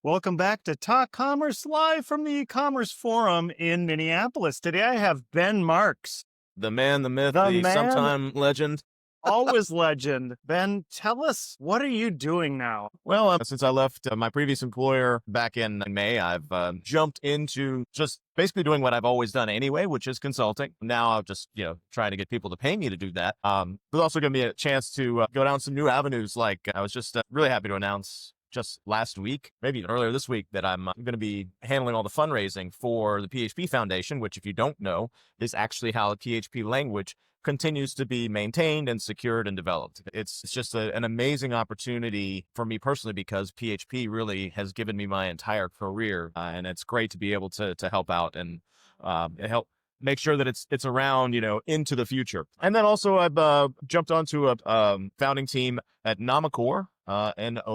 Welcome back to Talk Commerce live from the e-commerce forum in Minneapolis. Today I have Ben Marks, The man, the myth, the the man, sometime legend. always legend. Ben, tell us, what are you doing now? Well, since I left my previous employer back in May, I've jumped into just basically doing what I've always done anyway, which is consulting. Now I'm just, trying to get people to pay me to do that. But also give me a chance to go down some new avenues. Like I was just really happy to announce just last week, maybe even earlier this week, that I'm going to be handling all the fundraising for the PHP Foundation, which, if you don't know, is actually how the PHP language continues to be maintained and secured and developed. It's just an amazing opportunity for me personally, because PHP really has given me my entire career, and it's great to be able to help out and help make sure that it's around, into the future. And then also I've jumped onto a founding team at Nomicore, Nomicore,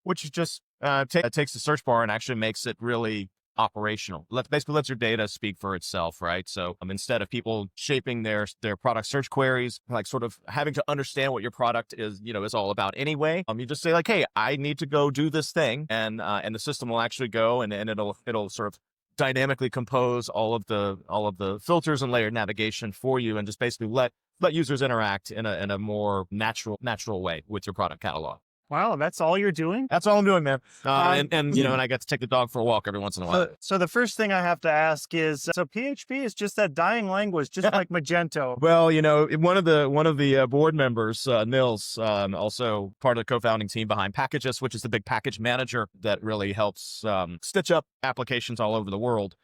which is just takes the search bar and actually makes it really operational. Basically lets your data speak for itself, right? So instead of people shaping their product search queries, like sort of having to understand what your product is, is all about anyway, you just say like, hey, I need to go do this thing, and the system will actually go and it'll sort of dynamically compose all of the filters and layered navigation for you, and just basically let users interact in a more natural way with your product catalog. Wow, that's all you're doing? That's all I'm doing, man. And I get to take the dog for a walk every once in a while. So the first thing I have to ask is, so PHP is just that dying language, just like Magento. Well, one of the board members, Nils, also part of the co-founding team behind Packages, which is the big package manager that really helps stitch up applications all over the world.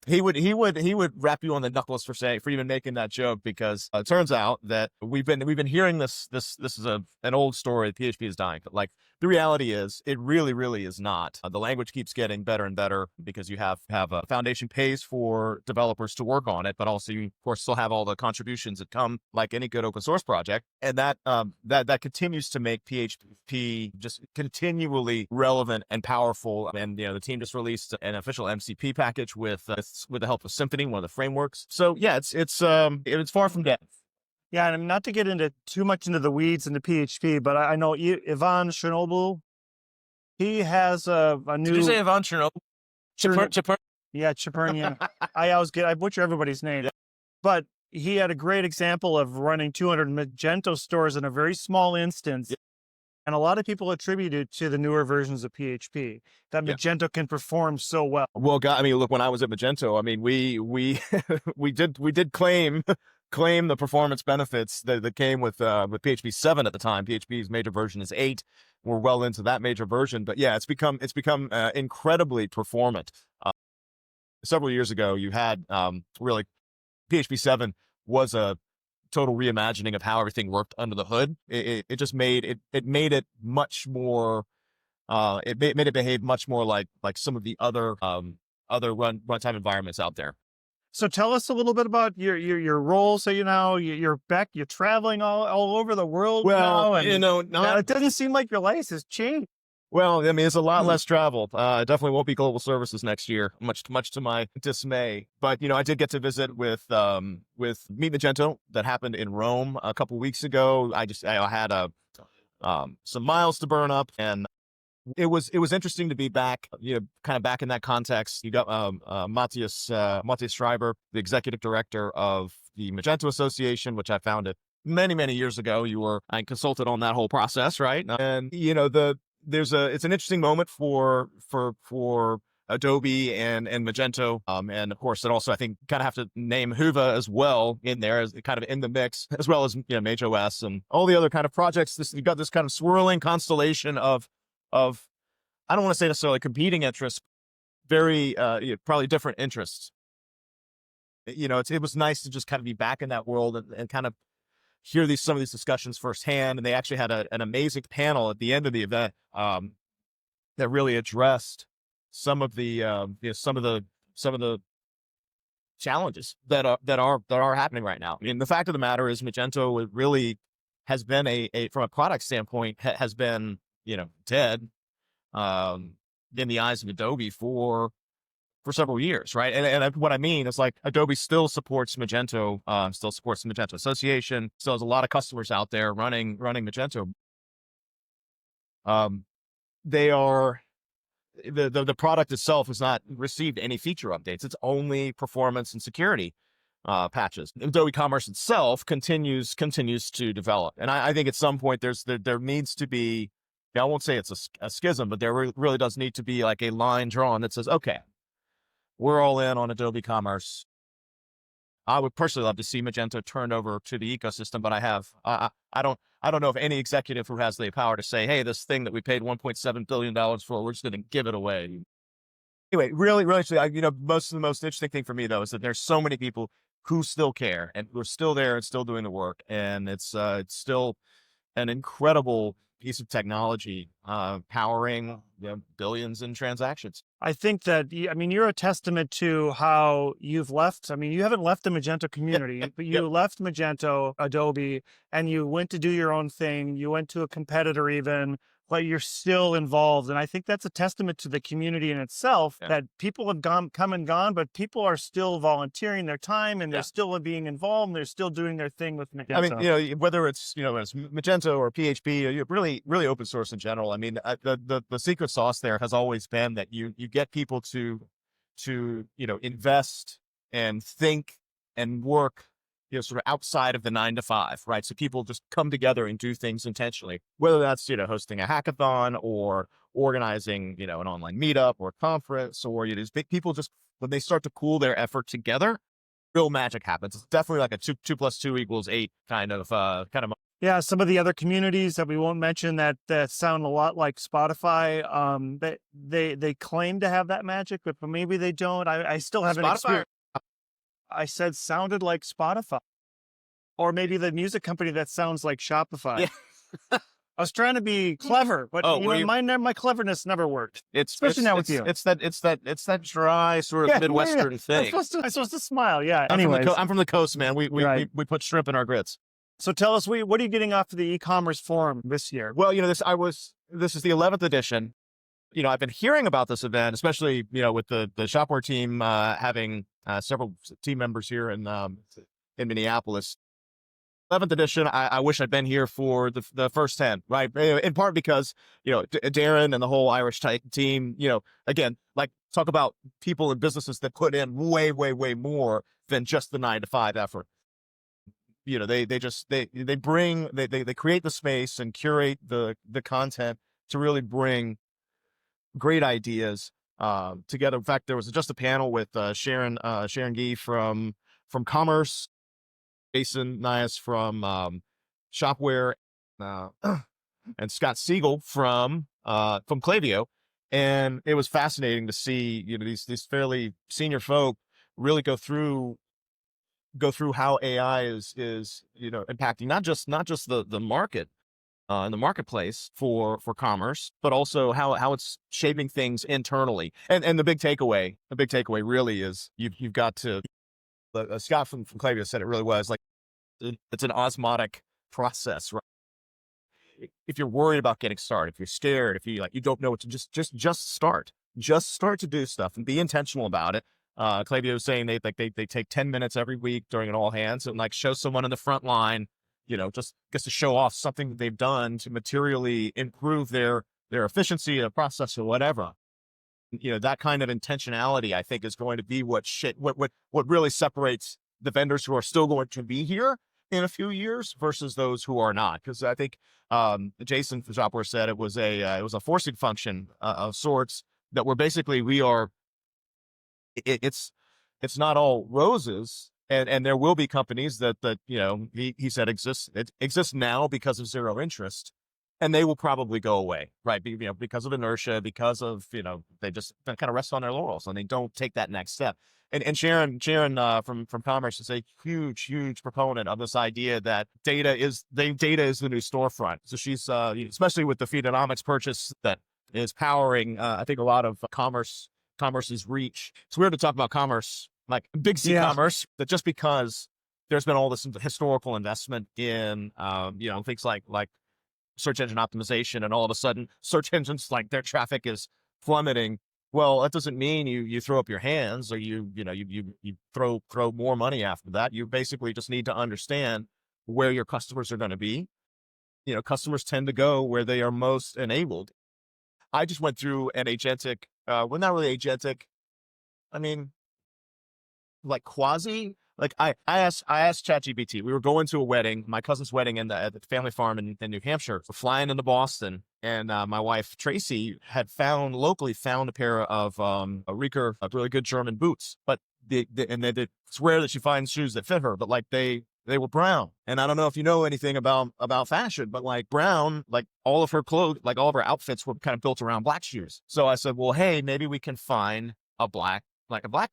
He would rap you on the knuckles for even making that joke, because it turns out that we've been hearing this is an old story. PHP is dying, but like the reality is it really is not. The language keeps getting better and better, because you have a foundation pays for developers to work on it, but also you of course still have all the contributions that come like any good open source project, and that continues to make PHP just continually relevant and powerful. And the team just released an official MCP package with the help of Symfony, one of the frameworks. So yeah, it's far from dead. Yeah, and not to get into too much into the weeds into PHP, but I know Ivan Chernobyl, he has a new... Did you say Ivan Chernobyl? Chipern? Yeah, Chipern. I butcher everybody's name. Yeah. But he had a great example of running 200 Magento stores in a very small instance. Yeah. And a lot of people attribute it to the newer versions of PHP, that Magento can perform so well. Well, God, I mean, look, when I was at Magento, I mean, we we did claim the performance benefits that came with PHP 7 at the time. PHP's major version is 8. We're well into that major version, but yeah, it's become incredibly performant. Several years ago, you had really PHP 7 was a total reimagining of how everything worked under the hood. It just made it much more. It made it behave much more like some of the other runtime environments out there. So tell us a little bit about your role. So you're traveling all over the world. Well, now, it doesn't seem like your life has changed. Well, I mean, it's a lot less travel. It definitely won't be global services next year, much to my dismay. But I did get to visit with Meet Magento that happened in Rome a couple weeks ago. I had some miles to burn up, and it was interesting to be back, kind of back in that context. You got Matthias Schreiber, the executive director of the Magento Association, which I founded many years ago. I consulted on that whole process, right? And it's an interesting moment for Adobe and Magento. And of course, it also, I think, kind of have to name Huva as well in there, as kind of in the mix, as well as, MageOS and all the other kind of projects. You've got this kind of swirling constellation of, I don't want to say necessarily competing interests, very, probably different interests. It was nice to just kind of be back in that world and kind of hear some of these discussions firsthand. And they actually had an amazing panel at the end of the event that really addressed some of the challenges that are happening right now. I mean, the fact of the matter is Magento really has been from a product standpoint has been dead in the eyes of Adobe for several years, right? And what I mean is, like, Adobe still supports Magento, still supports the Magento Association, still has a lot of customers out there running Magento. they are the product itself has not received any feature updates. It's only performance and security patches. Adobe Commerce itself continues to develop, and I think at some point there needs to be. I won't say it's a schism, but there really does need to be like a line drawn that says, okay, we're all in on Adobe Commerce. I would personally love to see Magento turned over to the ecosystem, but I don't know of any executive who has the power to say, hey, this thing that we paid $1.7 billion for, we're just going to give it away. Anyway, really, the most interesting thing for me though is that there's so many people who still care and who are still there and still doing the work, and it's still an incredible piece of technology powering billions in transactions. I think that, I mean, you're a testament to how you've left. I mean, you haven't left the Magento community, but you left Magento, Adobe, and you went to do your own thing. You went to a competitor even, but you're still involved. And I think that's a testament to the community in itself, that people have come and gone, but people are still volunteering their time, and they're still being involved, and they're still doing their thing with Magento. I mean, whether it's, it's Magento or PHP, really open source in general. I mean, the secret sauce there has always been that you get people to invest and think and work sort of outside of the 9 to 5, right? So people just come together and do things intentionally, whether that's, hosting a hackathon or organizing, an online meetup or a conference, or people just, when they start to pool their effort together, real magic happens. It's definitely like a 2 + 2 = 8 kind of. Yeah, some of the other communities that we won't mention that sound a lot like Spotify, they claim to have that magic, but maybe they don't. I still haven't experienced. I said sounded like Spotify, or maybe the music company that sounds like Shopify. Yeah. I was trying to be clever, but my cleverness never worked. Especially now with you. It's that dry sort of Midwestern thing. I'm supposed to smile. Yeah. Anyway, I'm from the coast, man. We put shrimp in our grits. So tell us, what are you getting off of the e-commerce forum this year? Well, this is the 11th edition. I've been hearing about this event, especially, with the Shopware team having several team members here in Minneapolis. 11th edition, I wish I'd been here for the first 10, right? In part because, Darren and the whole Irish team, again, like talk about people and businesses that put in way, way, way more than just the 9 to 5 effort. They create the space and curate the content to really bring great ideas together. In fact, there was just a panel with Sharon Gee from Commerce, Jason Nias from Shopware, and Scott Siegel from Klaviyo, and it was fascinating to see these fairly senior folk really go through how AI is impacting not just the market in the marketplace for commerce, but also how it's shaping things internally. And the big takeaway really is you've got to. Scott from Klaviyo said it really was like it's an osmotic process, right? If you're worried about getting started, if you're scared, if you you don't know what to just start to do stuff and be intentional about it. Klaviyo was saying they take 10 minutes every week during an all hands and show someone in the front line, just to show off something that they've done to materially improve their efficiency, a process or whatever. That kind of intentionality, I think, is going to be what really separates the vendors who are still going to be here in a few years versus those who are not. Because I think Jason from Shopware said it was a forcing function of sorts that where basically we are. It's not all roses, and there will be companies that he said exist now because of zero interest. And they will probably go away, right? Because of inertia, because of, they just kind of rest on their laurels and they don't take that next step. And Sharon from Commerce is a huge proponent of this idea that data is the new storefront. So she's, especially with the Feedonomics purchase that is powering, I think a lot of commerce's reach. It's weird to talk about commerce, like big C commerce, that just because there's been all this historical investment in, things like search engine optimization, and all of a sudden search engines, their traffic is plummeting. Well, that doesn't mean you throw up your hands or you throw more money after that. You basically just need to understand where your customers are going to be. Customers tend to go where they are most enabled. I just went through an agentic, well, not really agentic. I mean, like quasi, like I asked ChatGPT. We were going to a wedding, my cousin's wedding at the family farm in New Hampshire. We're flying into Boston, and my wife Tracy had found a pair of a really good German boots, but it's rare that she finds shoes that fit her, but like they were brown. And I don't know if you know anything about fashion, but like brown, like all of her clothes, like all of her outfits were kind of built around black shoes. So I said, well, hey, maybe we can find a black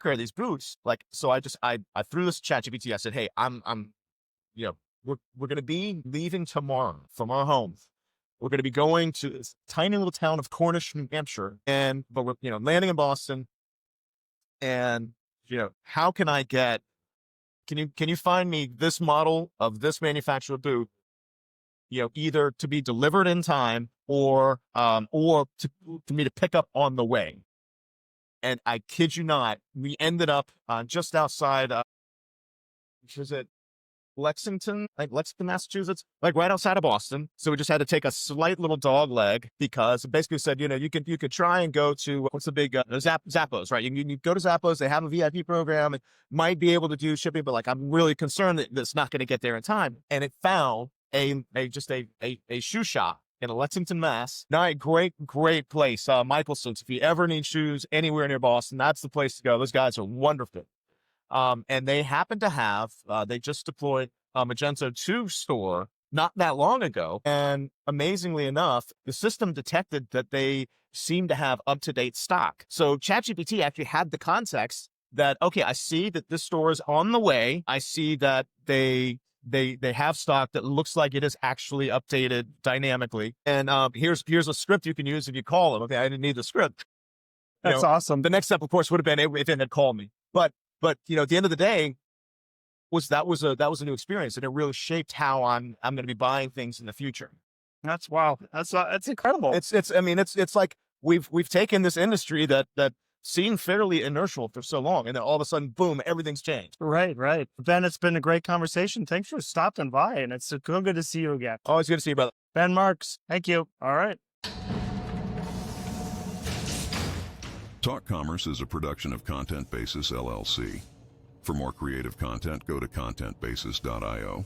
pair of these boots. Like, so I threw this ChatGPT. I said, hey, you know, we're going to be leaving tomorrow from our home. We're going to be going to this tiny little town of Cornish, New Hampshire. But we're, landing in Boston. And, how can I get, can you find me this model of this manufacturer boot, either to be delivered in time or for me to pick up on the way. And I kid you not, we ended up just outside, was it Lexington, Massachusetts, like right outside of Boston. So we just had to take a slight little dog leg because it basically said, you could try and go to, what's the big, Zappos, right? You can go to Zappos. They have a VIP program. It might be able to do shipping, but like, I'm really concerned that it's not going to get there in time. And it found a shoe shop in Lexington, Mass. Now, a great place. Michaelson's, if you ever need shoes anywhere near Boston, that's the place to go. Those guys are wonderful. And they happen to have, they just deployed a Magento 2 store not that long ago. And amazingly enough, the system detected that they seem to have up-to-date stock. So ChatGPT actually had the context that, okay, I see that this store is on the way. I see that they have stock that looks like it is actually updated dynamically. And here's a script you can use if you call them. Okay, I didn't need the script. That's awesome. The next step, of course, would have been if it had called me. But at the end of the day, that was a new experience, and it really shaped how I'm going to be buying things in the future. That's wow. That's incredible. It's like we've taken this industry that seemed fairly inertial for so long, and then all of a sudden, boom, everything's changed. Right. Ben, it's been a great conversation. Thanks for stopping by, and it's so good to see you again. Always good to see you, brother. Ben Marks, thank you. All right. Talk Commerce is a production of Content Basis, LLC. For more creative content, go to contentbasis.io.